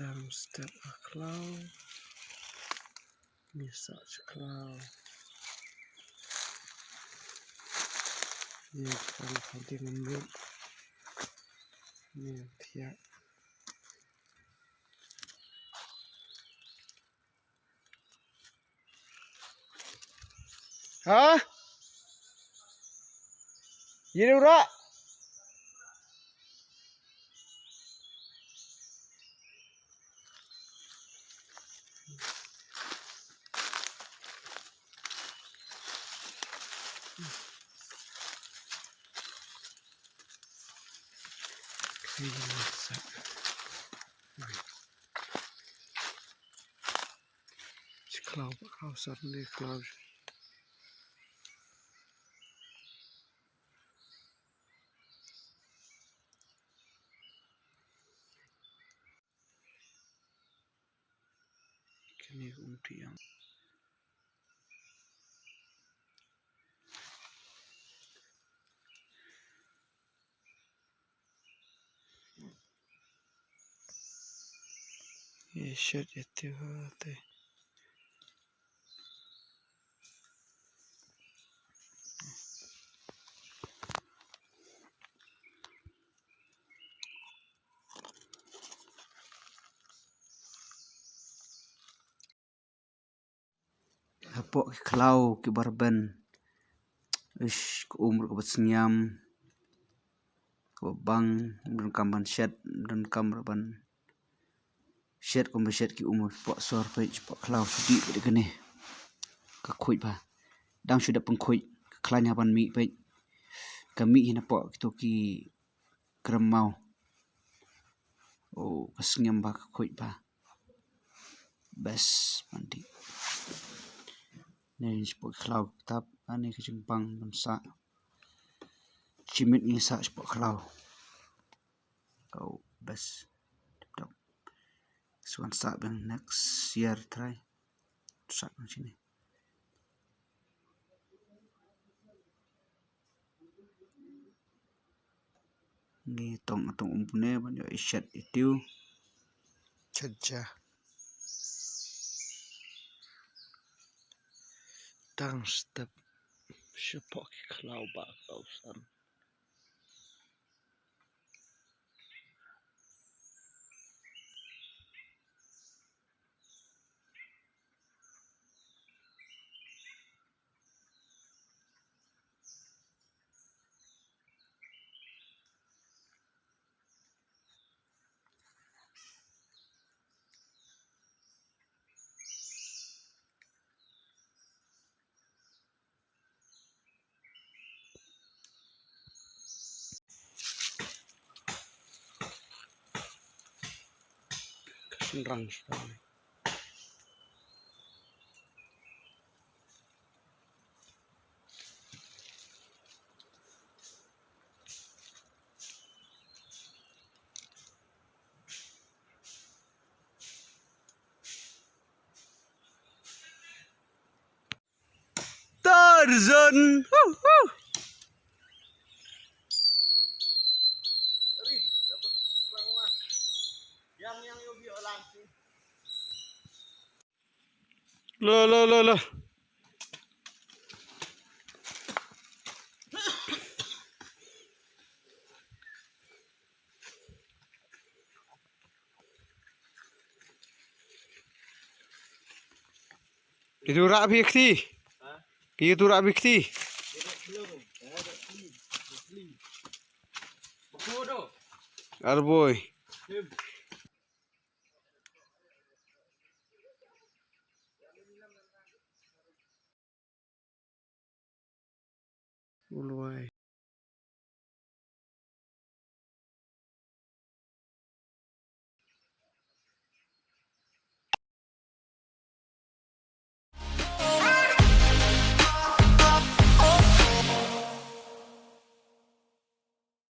Dalam step a cloud, massage cloud. Ini kan dengan ini tiap. Hah? Ini udah. Cloud, how suddenly cloud. Kini yang ये शर्ट येते होते Hapok ke klau ke barban ish ke umur ke bersenyam ke bang dan kamban shed dan kamban shed ke shed ke umur pok sor pe pok klau sudi pe kene ke kuit ba dang sudah pengkuit kelanya ban mi pe kami hina pok tu ki kremau oh kesenyam ba ke kuit ba bes mandi ni sport klau tap ani ke jempang sa cimit ni sa sport klau kau bes top swan sa ben next year try sa sini ni tong umpune ban yo ishat itu caca tang step sepok klau ba kausan kesenrang sekali. Tarzan. Lo. Itu rak bikti. Itu rak bikti. Arboy. Ulwai.